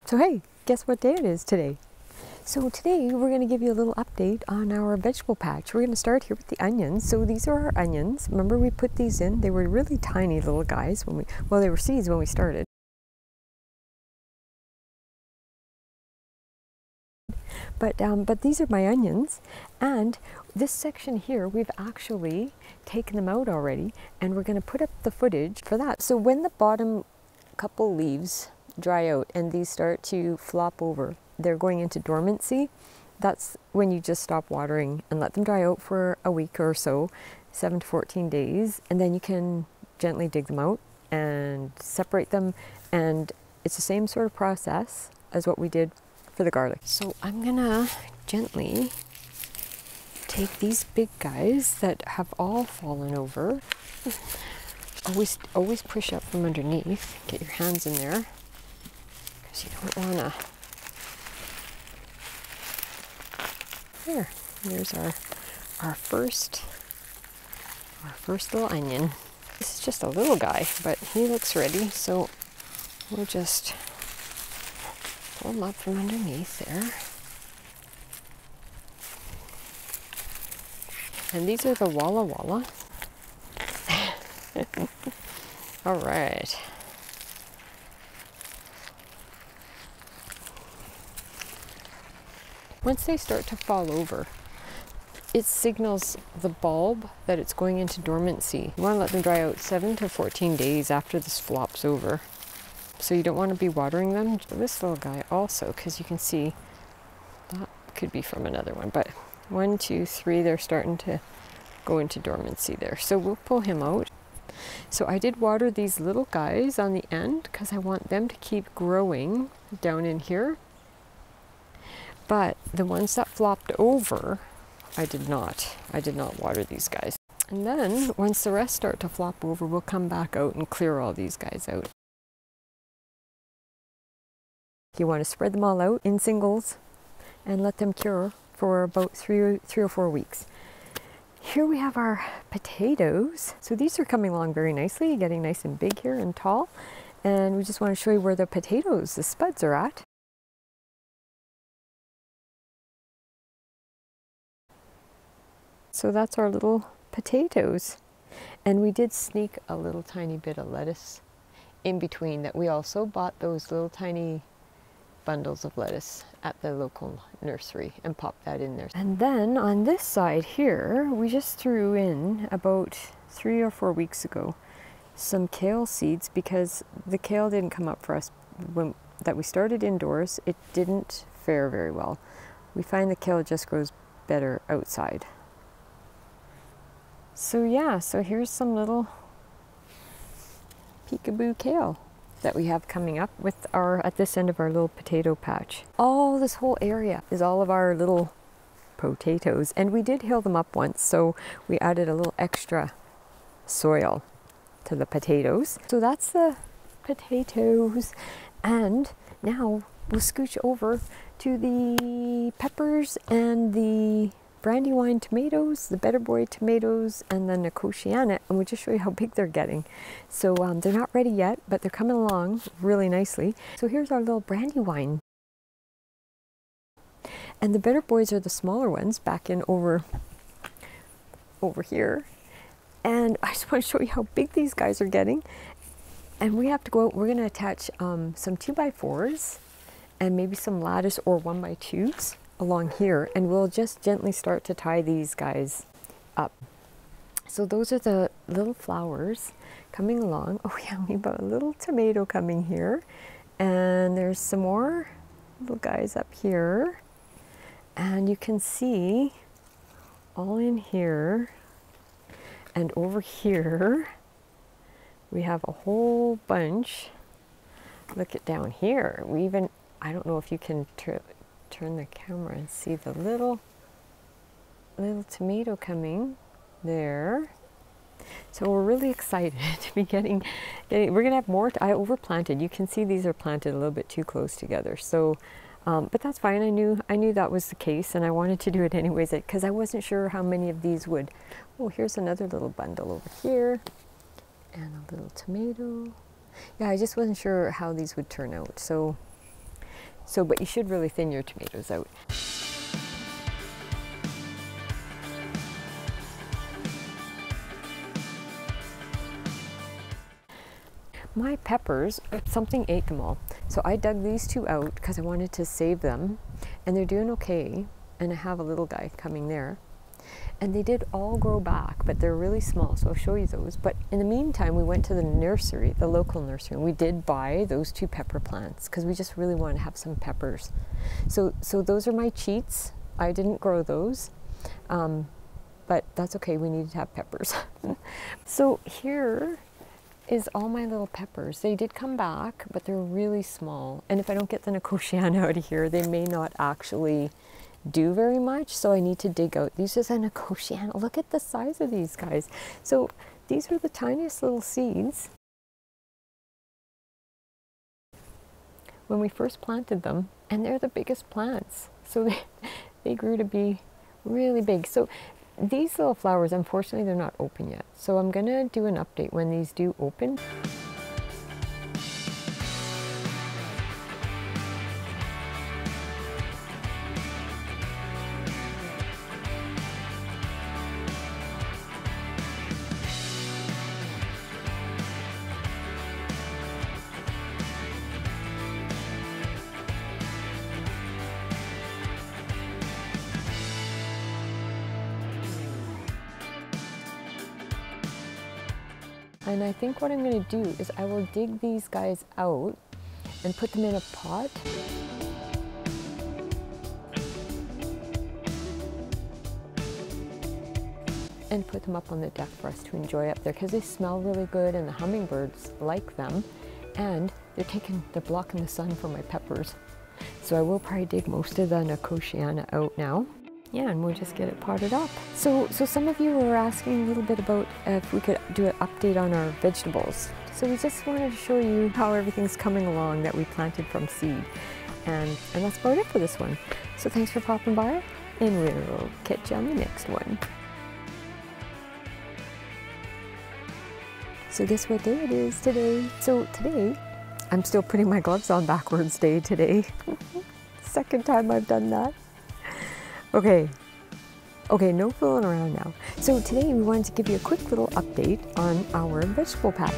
So hey, guess what day it is today? So today we're going to give you a little update on our vegetable patch. We're going to start here with the onions. So these are our onions. Remember we put these in? They were really tiny little guys when they were seeds when we started. But these are my onions, and this section here we've actually taken them out already, and we're going to put up the footage for that. So when the bottom couple leaves dry out and these start to flop over, they're going into dormancy. That's when you just stop watering and let them dry out for a week or so, 7 to 14 days, and then you can gently dig them out and separate them, and it's the same sort of process as what we did for the garlic. So I'm gonna gently take these big guys that have all fallen over. Always push up from underneath. Get your hands in there, because you don't wanna. There's our first little onion. This is just a little guy, but he looks ready, so we'll just pull him up from underneath there. And these are the Walla Walla. All right. Once they start to fall over, it signals the bulb that it's going into dormancy. You want to let them dry out 7 to 14 days after this flops over. So you don't want to be watering them. This little guy also, because you can see that could be from another one, but 1, 2, 3, they're starting to go into dormancy there. So we'll pull him out. So I did water these little guys on the end because I want them to keep growing down in here. But the ones that flopped over, I did not water these guys. And then once the rest start to flop over, we'll come back out and clear all these guys out. You want to spread them all out in singles and let them cure for about three or 4 weeks. Here we have our potatoes. So these are coming along very nicely, getting nice and big here and tall. And we just want to show you where the potatoes, the spuds are at. So that's our little potatoes. And we did sneak a little tiny bit of lettuce in between that. We also bought those little tiny bundles of lettuce at the local nursery and popped that in there. And then on this side here, we just threw in about 3 or 4 weeks ago some kale seeds, because the kale didn't come up for us that we started indoors. It didn't fare very well. We find the kale just grows better outside. So yeah, so here's some little peekaboo kale that we have coming up with at this end of our little potato patch. All this whole area is all of our little potatoes, and we did hill them up once, so we added a little extra soil to the potatoes. So that's the potatoes, and now we'll scooch over to the peppers and the Brandywine tomatoes, the Better Boy tomatoes, and the Nicotiana, and we'll just show you how big they're getting. So they're not ready yet, but they're coming along really nicely. So here's our little Brandywine. And the Better Boys are the smaller ones back in over here. And I just want to show you how big these guys are getting. And we have to go out, we're going to attach some 2x4s and maybe some lattice or 1x2s along here, and we'll just gently start to tie these guys up. So those are the little flowers coming along. Oh yeah, we've got a little tomato coming here, and there's some more little guys up here, and you can see all in here and over here we have a whole bunch. Look at down here. We even, I don't know if you can turn the camera and see the little tomato coming there. So we're really excited to be getting we're gonna have more. I overplanted. You can see these are planted a little bit too close together. So but that's fine. I knew that was the case, and I wanted to do it anyways because I wasn't sure how many of these would. Oh, here's another little bundle over here, and a little tomato. Yeah, I just wasn't sure how these would turn out. So So, but you should really thin your tomatoes out. My peppers, something ate them all. So I dug these two out because I wanted to save them, and they're doing okay. And I have a little guy coming there. And they did all grow back, but they're really small, so I'll show you those. But in the meantime, we went to the nursery, the local nursery, and we did buy those 2 pepper plants because we just really want to have some peppers. So those are my cheats. I didn't grow those, but that's okay, we needed to have peppers. So here is all my little peppers. They did come back, but they're really small. And if I don't get the Nicotiana out of here, they may not actually do very much, so I need to dig out. These are the Nicotiana. Look at the size of these guys. So these are the tiniest little seeds. When we first planted them, and they're the biggest plants. So they grew to be really big. So these little flowers, unfortunately, they're not open yet. So I'm gonna do an update when these do open. And I think what I'm going to do is I will dig these guys out and put them in a pot. And put them up on the deck for us to enjoy up there because they smell really good and the hummingbirds like them, and they're blocking the sun for my peppers. So I will probably dig most of the Nicotiana out now. Yeah, and we'll just get it potted up. So some of you were asking a little bit about if we could do an update on our vegetables. So we just wanted to show you how everything's coming along that we planted from seed. And that's about it for this one. So thanks for popping by, and we'll catch you on the next one. So guess what day it is today? So today, I'm still putting my gloves on backwards day today. Second time I've done that. Okay, no fooling around now. So today we wanted to give you a quick little update on our vegetable patch.